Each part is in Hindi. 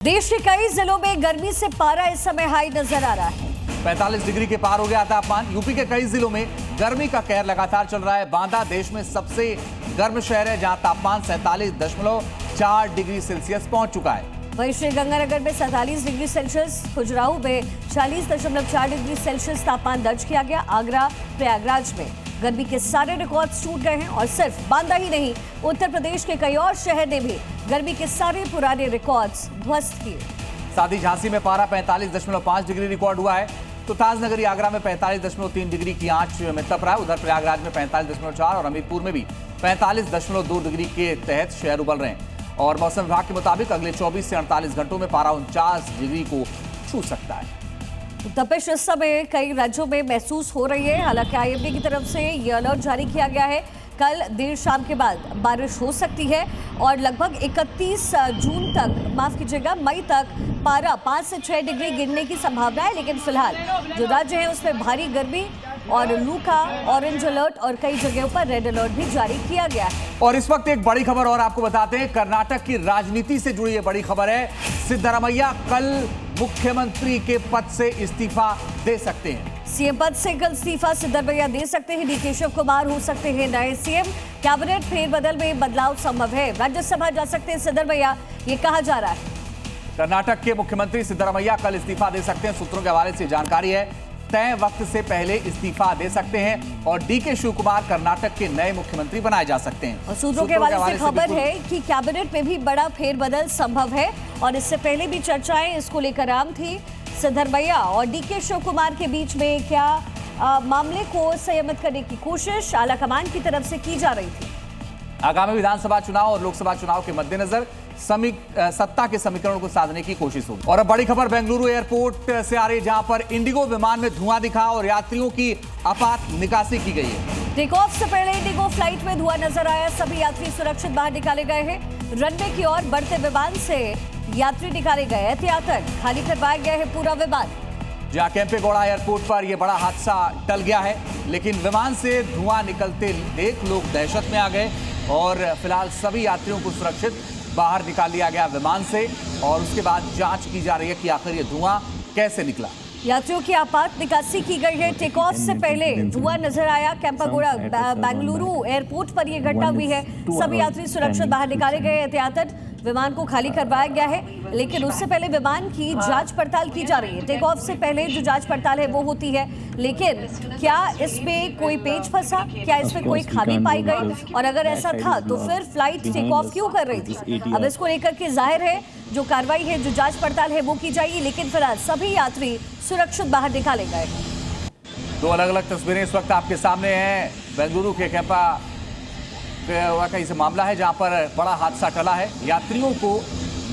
देश के कई जिलों में गर्मी से पारा इस समय हाई नजर आ रहा है। 45 डिग्री के पार हो गया तापमान। यूपी के कई जिलों में गर्मी का कहर लगातार चल रहा है। बांदा देश में सबसे गर्म शहर है, जहां तापमान 47.4 डिग्री सेल्सियस पहुंच चुका है। वहीं श्रीगंगानगर में 47 डिग्री सेल्सियस, खजुराहो में 40.4 डिग्री सेल्सियस तापमान दर्ज किया गया। आगरा, प्रयागराज में गर्मी के सारे रिकॉर्ड्स टूट गए हैं और सिर्फ बांदा ही नहीं, उत्तर प्रदेश के कई और शहर ने भी गर्मी के सारे पुराने रिकॉर्ड्स ध्वस्त किए। साथ ही झांसी में पारा 45.5 डिग्री रिकॉर्ड हुआ है। तो ताजनगरी आगरा में 45.3 डिग्री की आंच में तप रहा है। उधर प्रयागराज में 45.4 और हमीरपुर में भी 45.2 डिग्री के तहत शहर उबल रहे हैं। और मौसम विभाग के मुताबिक अगले 24 से 48 घंटों में पारा 49 डिग्री को छू सकता है। तपिश इस समय कई राज्यों में महसूस हो रही है। हालांकि आईएमडी की तरफ से ये अलर्ट जारी किया गया है। कल देर शाम के बाद बारिश हो सकती है और लगभग 31 जून तक, माफ कीजिएगा, मई तक पारा 5 से 6 डिग्री गिरने की संभावना है। लेकिन फिलहाल जो राज्य है उसमें भारी गर्मी और लू का ऑरेंज अलर्ट और कई जगहों पर रेड अलर्ट भी जारी किया गया है। और इस वक्त एक बड़ी खबर और आपको बताते हैं। कर्नाटक की राजनीति से जुड़ी ये बड़ी खबर है। सिद्धरामैया कल मुख्यमंत्री के पद से इस्तीफा दे सकते हैं। सीएम पद से कल इस्तीफा सिद्धरामैया दे सकते हैं। डीके शिव कुमार हो सकते हैं नए सीएम। कैबिनेट फेरबदल में बदलाव संभव है। राज्यसभा जा सकते हैं सिद्धरामैया, ये कहा जा रहा है। कर्नाटक के मुख्यमंत्री सिद्धरामैया कल इस्तीफा दे सकते हैं। सूत्रों के हवाले से जानकारी है, तय वक्त से पहले इस्तीफा दे सकते हैं और डीके शिव कुमार कर्नाटक के नए मुख्यमंत्री बनाए जा सकते हैं। और सूत्रों के हवाले से खबर है कि कैबिनेट में भी बड़ा फेरबदल संभव है और इससे पहले भी चर्चाएं इसको लेकर आम थी। सिद्धरामैया और डीके शिव कुमार के बीच में क्या मामले को संयमित करने की कोशिश आलाकमान की तरफ से की जा रही थी। आगामी विधानसभा चुनाव और लोकसभा चुनाव के मद्देनजर सत्ता के समीकरण को साधने की कोशिश होगी। और अब बड़ी खबर बेंगलुरु एयरपोर्ट से आ रही है, जहां पर इंडिगो विमान में धुआं दिखा और यात्रियों की आपात निकासी की गई है। टेक ऑफ से पहले इंडिगो फ्लाइट में धुआं नजर आया। सभी यात्री सुरक्षित बाहर निकाले गए हैं। रनवे की ओर बढ़ते विमान से यात्री निकाले गए। एहतियातन खाली करवाया गया है पूरा विमान। जहां केम्पेगौड़ा एयरपोर्ट पर यह बड़ा हादसा टल गया है, लेकिन विमान से धुआं निकलते देख लोग दहशत में आ गए और फिलहाल सभी यात्रियों को सुरक्षित बाहर निकाल लिया गया विमान से। और उसके बाद जांच की जा रही है कि आखिर ये धुआं कैसे निकला। यात्रियों की आपात निकासी की गई है। टेक ऑफ से पहले धुआं नजर आया। केम्पेगौड़ा बेंगलुरु एयरपोर्ट पर यह घटना हुई है। सभी यात्री सुरक्षित बाहर निकाले गए। एहतियातन विमान को खाली करवाया गया है, लेकिन उससे पहले विमान की जांच पड़ताल की जा रही है। टेक ऑफ से पहले जो जांच पड़ताल है वो होती है, लेकिन क्या इसमें कोई पेच फंसा, क्या इसमें कोई खामी पाई गई, और अगर ऐसा था तो फिर फ्लाइट टेक ऑफ क्यों कर रही थी। अब इसको लेकर के जाहिर है जो कार्रवाई है, जो जांच पड़ताल है वो की जाएगी। लेकिन फिलहाल सभी यात्री सुरक्षित बाहर निकाले गए। दो अलग अलग तस्वीरें इस वक्त आपके सामने हैं। बेंगलुरु के कैंपा का इस मामला है, जहां पर बड़ा हादसा टला है। यात्रियों को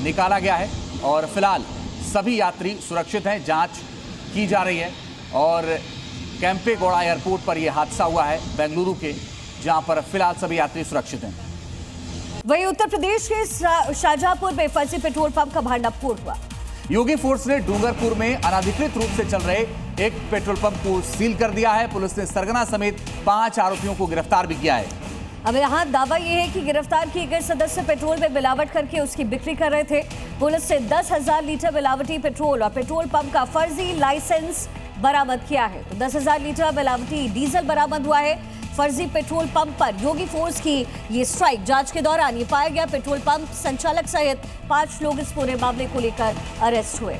निकाला गया है और फिलहाल सभी यात्री सुरक्षित हैं। जांच की जा रही है और केम्पेगौड़ा एयरपोर्ट पर यह हादसा हुआ है बेंगलुरु के, जहां पर फिलहाल सभी यात्री सुरक्षित हैं। वहीं उत्तर प्रदेश के शाहजहांपुर में फर्जी पेट्रोल पंप का भांडाफोड़ हुआ। योगी फोर्स ने डूंगरपुर में अनधिकृत रूप से चल रहे एक पेट्रोल पंप को सील कर दिया है। पुलिस ने सरगना समेत 5 आरोपियों को गिरफ्तार भी किया है। अब यहाँ दावा यह है कि गिरफ्तार किए गए सदस्य पेट्रोल में मिलावट करके उसकी बिक्री कर रहे थे। पुलिस ने 10,000 लीटर मिलावटी पेट्रोल और पेट्रोल पंप का फर्जी लाइसेंस बरामद किया है। तो 10,000 लीटर मिलावटी डीजल बरामद हुआ है। फर्जी पेट्रोल पंप पर योगी फोर्स की ये स्ट्राइक। जांच के दौरान ये पाया गया पेट्रोल पंप संचालक सहित 5 लोग इस पूरे मामले को लेकर अरेस्ट हुए।